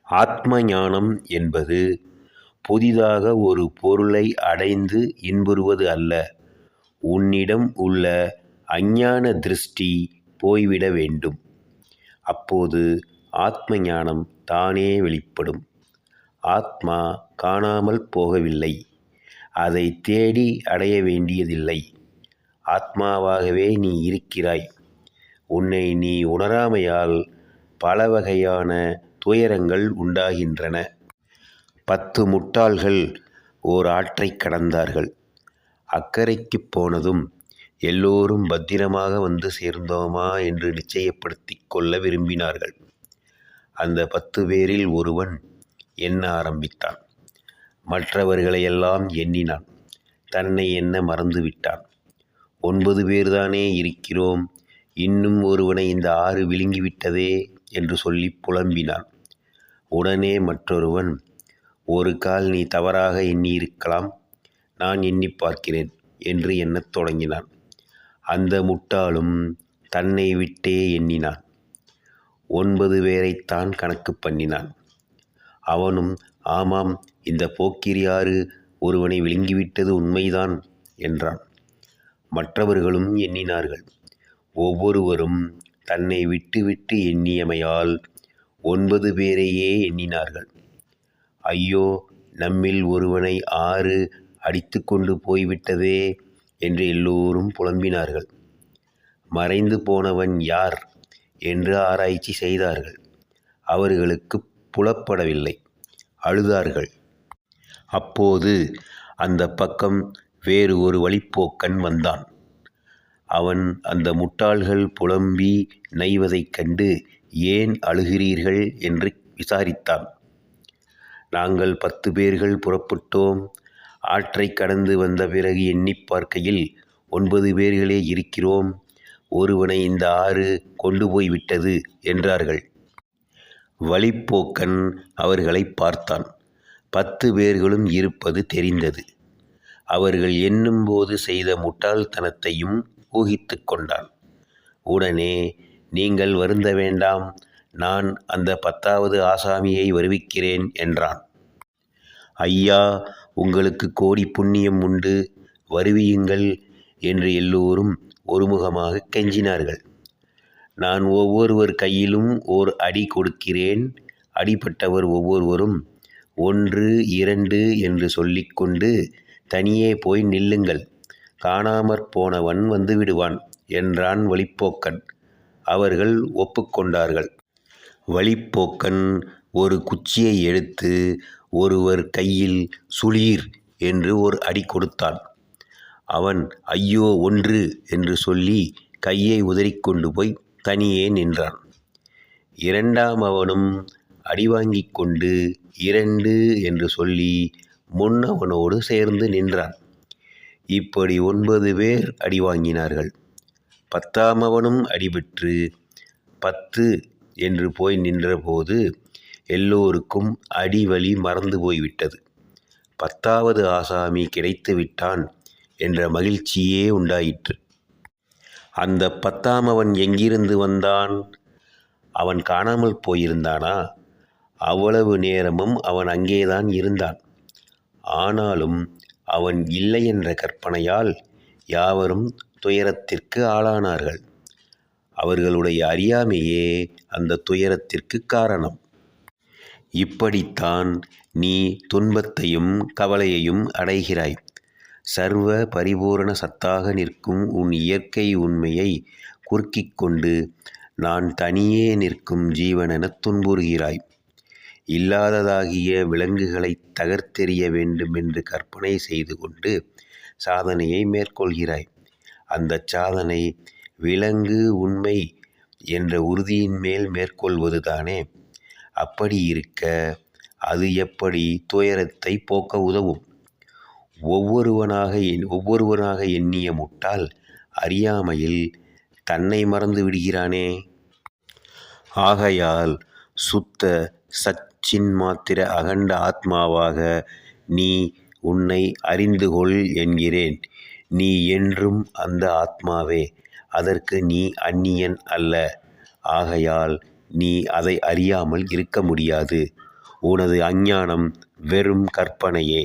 ஆத்ம ஞானம் என்பது புதிதாக ஒரு பொருளை அடைந்து இன்புறுவது அல்ல. உன்னிடம் உள்ள அஞ்ஞான திருஷ்டி போய்விட வேண்டும். அப்போது ஆத்ம ஞானம் தானே வெளிப்படும். ஆத்மா காணாமல் போகவில்லை. அதை தேடி அடைய வேண்டியதில்லை. ஆத்மாவாகவே நீ இருக்கிறாய். உன்னை நீ உணராமையால் பல வகையான துயரங்கள் உண்டாகின்றன. 10 முட்டாள்கள் ஓர் ஆற்றைக் கடந்தார்கள். அக்கரைக்குப் போனதும் எல்லோரும் பத்திரமாக வந்து சேர்ந்தோமா என்று நிச்சயப்படுத்திக் கொள்ள விரும்பினார்கள். அந்த 10 பேரில் ஒருவன் எண்ண ஆரம்பித்தான். மற்றவர்களையெல்லாம் எண்ணினான். தன்னை எண்ண மறந்துவிட்டான். 9 பேர்தானே இருக்கிறோம், இன்னும் ஒருவனை இந்த ஆறு விழுங்கிவிட்டதே என்று சொல்லி புலம்பினான். உடனே மற்றொருவன், ஒரு கால் நீ தவறாக எண்ணியிருக்கலாம், நான் எண்ணிப் பார்க்கிறேன் என்று எண்ணத் தொடங்கினான். அந்த முட்டாளும் தன்னை விட்டே எண்ணினான். 9 பேரைத்தான் கணக்கு பண்ணினான். அவனும், ஆமாம், இந்த போக்கிரி ஆறு ஒருவனை விழுங்கிவிட்டது உண்மைதான் என்றான். மற்றவர்களும் எண்ணினார்கள். ஒவ்வொருவரும் தன்னை விட்டு விட்டு எண்ணியமையால் 9 பேரையே எண்ணினார்கள். ஐயோ, நம்மில் ஒருவனை ஆறு அடித்து கொண்டு போய்விட்டதே என்று எல்லோரும் புலம்பினார்கள். மறைந்து போனவன் யார் என்று ஆராய்ச்சி செய்தார்கள். அவர்களுக்குப் புலப்படவில்லை. அழுதார்கள். அப்போது அந்த பக்கம் வேறு ஒரு வழிப்போக்கன் வந்தான். அவன் அந்த முட்டாள்கள் புலம்பி நைவதைக் கண்டு, ஏன் அழுகிறீர்கள் என்று விசாரித்தான். நாங்கள் 10 பேர்கள் புறப்பட்டோம். ஆற்றைக் கடந்து வந்த பிறகு எண்ணிப் பார்க்கையில் 9 பேர்களே இருக்கிறோம். ஒருவனை இந்த ஆறு கொண்டு போய்விட்டது என்றார்கள். வழிப்போக்கன் அவர்களைப் பார்த்தான். 10 பேர்களும் இருப்பது தெரிந்தது. அவர்கள் எண்ணும்போது செய்த முட்டாள்தனத்தையும் ஊகித்து கொண்டான். உடனே, நீங்கள் வருந்த வேண்டாம், நான் அந்த 10வது ஆசாமியை வருவிக்கிறேன் என்றான். ஐயா, உங்களுக்கு கோடி புண்ணியம் உண்டு, வருவியுங்கள் என்று எல்லோரும் ஒருமுகமாக கெஞ்சினார்கள். நான் ஒவ்வொருவர் கையிலும் ஓர் அடி கொடுக்கிறேன். அடிபட்டவர் ஒவ்வொருவரும் 1, 2 என்று சொல்லிக்கொண்டு தனியே போய் நில்லுங்கள், காணாமற் போனவன் வந்துவிடுவான் என்றான் வழிப்போக்கன். அவர்கள் ஒப்புக்கொண்டார்கள். வழிப்போக்கன் ஒரு குச்சியை எடுத்து ஒருவர் கையில் சுளீர் என்று ஒரு அடி கொடுத்தான். அவன் ஐயோ 1 என்று சொல்லி கையை உதறிக்கொண்டு போய் தனியே நின்றான். 2ஆமவனும் அடி வாங்கிக் கொண்டு 2 என்று சொல்லி முன்னவனோடு சேர்ந்து நின்றான். இப்படி 9 பேர் அடி வாங்கினார்கள். 10ஆமவனும் அடிபட்டு 10 என்று போய் நின்றபோது எல்லோருக்கும் அடிவலி மறந்து போய்விட்டது. 10வது ஆசாமி கிடைத்து விட்டான் என்ற மகிழ்ச்சியே உண்டாயிற்று. அந்த 10ஆமவன் எங்கிருந்து வந்தான்? அவன் காணாமல் போயிருந்தானா? அவ்வளவு நேரமும் அவன் அங்கேதான் இருந்தான். ஆனாலும் அவன் இல்லை என்ற கற்பனையால் யாவரும் துயரத்திற்கு ஆளானார்கள். அவர்களுடைய அறியாமையே அந்த துயரத்திற்கு காரணம். இப்படித்தான் நீ துன்பத்தையும் கவலையையும் அடைகிறாய். சர்வ பரிபூரண சத்தாக நிற்கும் உன் இயற்கை உண்மையை குறுக்கிக் கொண்டு நான் தனியே நிற்கும் ஜீவனெனத் துன்புறுகிறாய். இல்லாததாகிய விலங்குகளைத் தகர்த்தெறிய வேண்டுமென்று கற்பனை செய்து கொண்டு சாதனையை மேற்கொள்கிறாய். அந்தச் சாதனை விலங்கு உண்மை என்ற உறுதியின் மேல் மேற்கொள்வதுதானே. அப்படி இருக்க அது எப்படி துயரத்தை போக்க உதவும்? ஒவ்வொருவனாக எண்ணிய முட்டாள் அறியாமையில் தன்னை மறந்து விடுகிறானே. ஆகையால் சுத்த சச்சின்மாத்திர அகண்ட ஆத்மாவாக நீ உன்னை அறிந்து கொள் என்கிறேன். நீ என்றும் அந்த ஆத்மாவே. அதற்கு நீ அந்நியன் அல்ல. ஆகையால் நீ அதை அறியாமல் இருக்க முடியாது. உனது அஞ்ஞானம் வெறும் கற்பனையே.